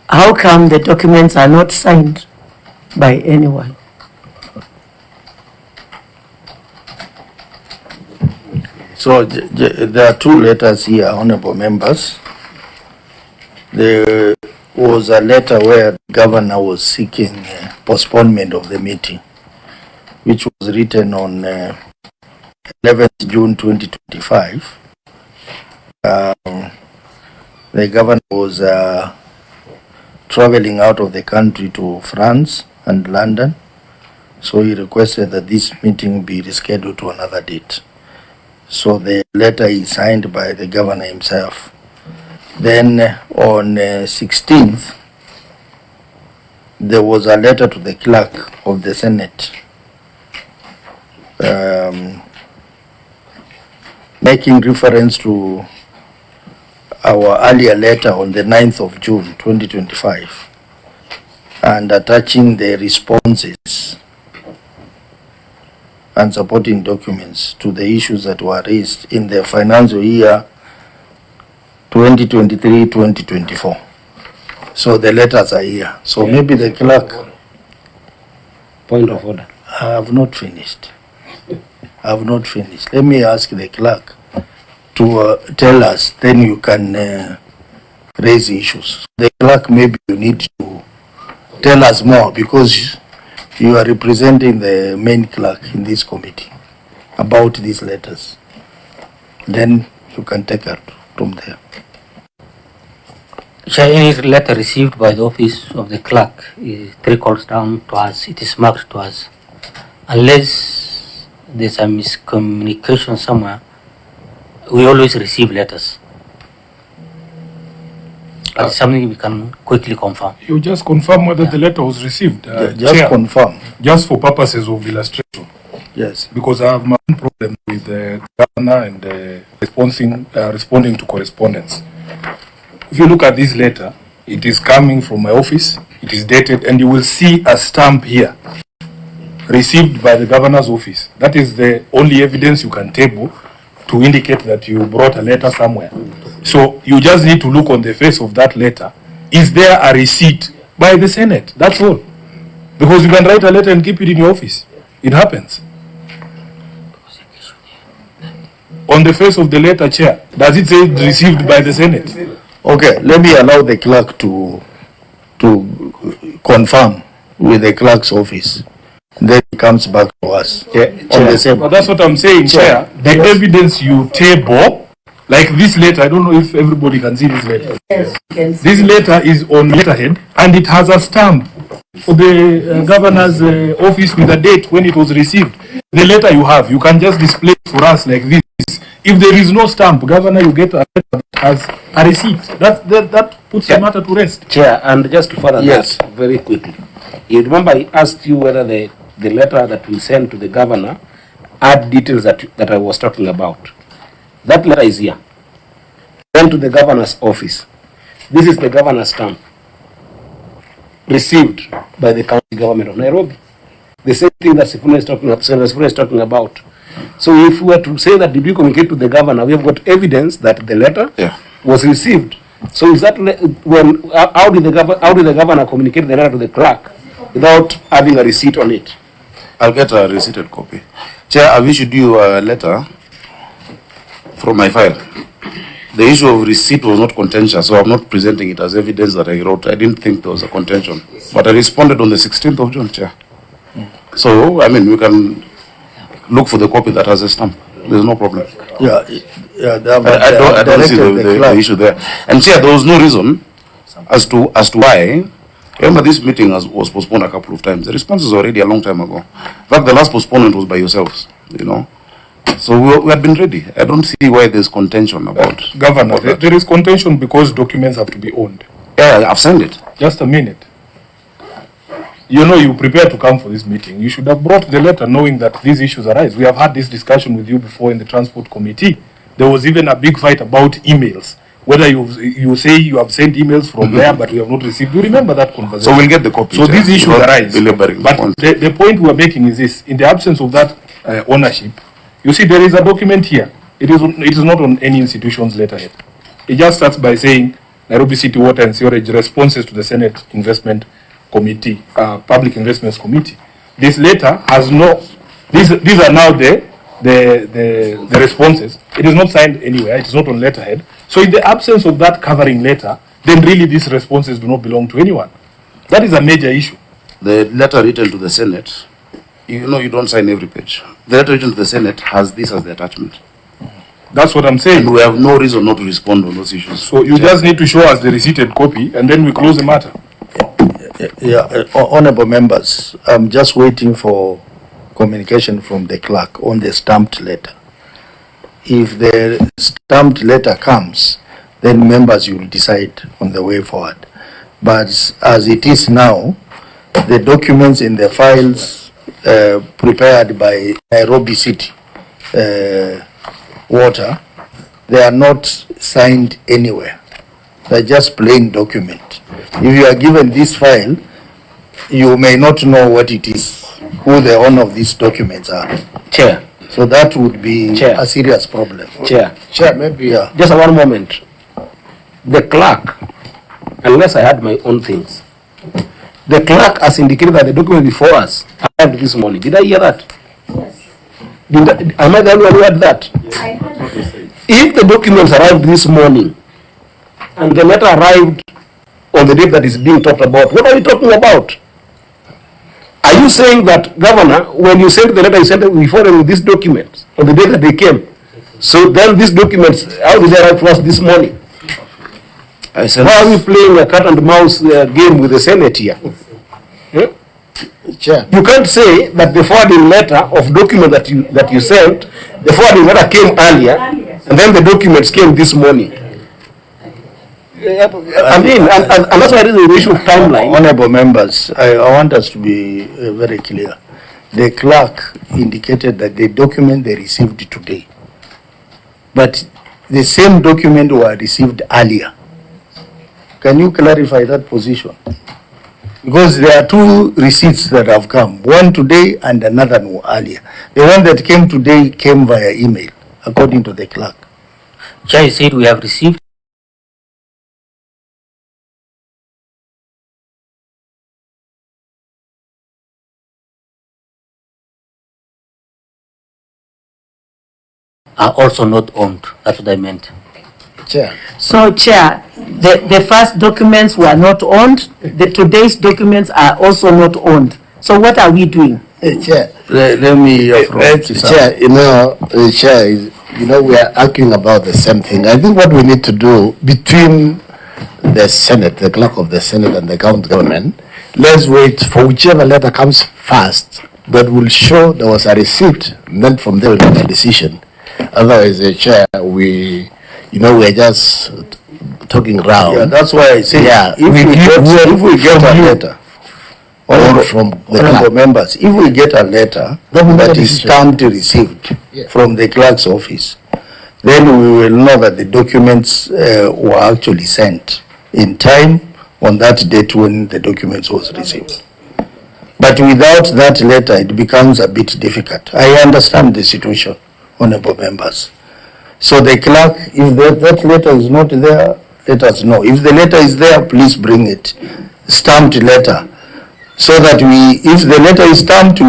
How come the documents are not signed by anyone? So there are two letters here, honorable members. There was a letter where the governor was seeking postponement of the meeting, which was written on 11th June 2025. The governor was traveling out of the country to France and London, so he requested that this meeting be rescheduled to another date. So the letter is signed by the governor himself. Then on 16th, there was a letter to the clerk of the Senate making reference to our earlier letter on the 9th of June 2025 and attaching the responses and supporting documents to the issues that were raised in the financial year 2023-2024. So the letters are here. So maybe the clerk. Point of order. I have not finished. Let me ask the clerk to tell us, then you can raise issues. The clerk, maybe you need to tell us more because you are representing the main clerk in this committee about these letters. Then you can take it from there. Any letter received by the office of the clerk is trickles down to us. It is marked to us. Unless there's a miscommunication somewhere, we always receive letters. That's something we can quickly confirm. You just confirm whether the letter was received. Just Chair, confirm. Just for purposes of illustration. Yes. Because I have my own problem with the governor and responding to correspondence. If you look at this letter, it is coming from my office. It is dated, and you will see a stamp here, received by the governor's office. That is the only evidence you can table to indicate that you brought a letter somewhere. So you just need to look on the face of that letter. Is there a receipt by the Senate? That's all. Because you can write a letter and keep it in your office. It happens. On the face of the letter, Chair, does it say received by the Senate? Okay, let me allow the clerk to confirm with the clerk's office. Then it comes back to us. Yeah, on the same. But that's what I'm saying, Chair. The evidence you table, like this letter, I don't know if everybody can see this letter. Yes, this letter is on letterhead and it has a stamp for the governor's office with a date when it was received. The letter you have, you can just display for us like this. If there is no stamp, Governor, you get a letter that has a receipt. That puts the matter to rest. Chair, and just to further that very quickly. You remember I asked you whether the letter that we sent to the governor had details that I was talking about. That letter is here. Sent to the governor's office. This is the governor's stamp. Received by the county government of Nairobi. The same thing that Sifuna is talking about. So if we were to say that did we communicate to the governor, we have got evidence that the letter was received. So is that how did the governor communicate the letter to the clerk without having a receipt on it? I'll get a receipted copy. Chair, I've issued you a letter from my file. The issue of receipt was not contentious, so I'm not presenting it as evidence that I wrote. I didn't think there was a contention. But I responded on the 16th of June, Chair. So, I mean, we can look for the copy that has a stamp. There's no problem. Yeah, I don't see the issue there. And Chair, there was no reason as to why. Remember, this meeting was postponed a couple of times. The response is already a long time ago. In fact, the last postponement was by yourselves, you know. So we had been ready. I don't see why there's contention about Governor, there is contention because documents have to be owned. Yeah, I've signed it. Just a minute. You know, you prepared to come for this meeting. You should have brought the letter knowing that these issues arise. We have had this discussion with you before in the Transport Committee. There was even a big fight about emails. Whether you say you have sent emails from there, but we have not received. You remember that conversation? So we'll get the copy. So these issues arise. But the the point we are making is this: in the absence of that ownership, you see there is a document here. It is not on any institution's letterhead. It just starts by saying Nairobi City Water and Sewerage responses to the Senate Investment Committee, Public Investments Committee. This letter has no, these are now the responses. It is not signed anywhere, it is not on letterhead. So in the absence of that covering letter, then really these responses do not belong to anyone. That is a major issue. The letter written to the Senate, you know, you don't sign every page. The letter written to the Senate has this as the attachment. That's what I'm saying. And we have no reason not to respond on those issues. So you just need to show us the receipted copy and then we close the matter. Honorable members, I'm just waiting for communication from the clerk on the stamped letter. If the stamped letter comes, then members will decide on the way forward. But as it is now, the documents in the files prepared by Nairobi City Water, they are not signed anywhere. They're just plain document. If you are given this file, you may not know what it is, who the owner of these documents are. Chair. So that would be Chair. a serious problem. Chair. Chair, maybe. Yeah. Just one moment. The clerk, unless I had my own things, the clerk has indicated that the document before us arrived this morning. Did I hear that? Yes. Am I the only one who heard that? I heard that. If the documents arrived this morning and the letter arrived on the date that is being talked about, what are we talking about? Are you saying that, Governor, when you sent the letter, you sent it before them with these documents on the day that they came? So then these documents, how did they arrive to us this morning? Why are we playing a cat and mouse game with the Senate here? Hmm? Chair. You can't say that the forwarding letter of document that you sent, the forwarding letter came earlier, and then the documents came this morning. I mean, and that's why it is an issue of timeline. Honorable members, I want us to be very clear. The clerk indicated that the document they received today, but the same document were received earlier. Can you clarify that position? Because there are two receipts that have come, one today and another one earlier. The one that came today came via email, according to the clerk. Chair said we have received are also not owned. That's what I meant. Chair. So, Chair, the first documents were not owned. Today's documents are also not owned. So what are we doing? Chair, let me hear from Chair, Chair, we are arguing about the same thing. I think what we need to do between the Senate, the clerk of the Senate and the county government, let's wait for whichever letter comes first that will show there was a receipt, and then from there we'll make a decision. Otherwise, Chair, we are just talking around. Yeah, that's why I say, if we get a letter, or from the clerk members, if we get a letter that is stamped received from the clerk's office, then we will know that the documents were actually sent in time on that date when the documents was received. But without that letter, it becomes a bit difficult. I understand the situation, honorable members. So the clerk, if that letter is not there, let us know. If the letter is there, please bring it. Stamped letter. So that if the letter is stamped,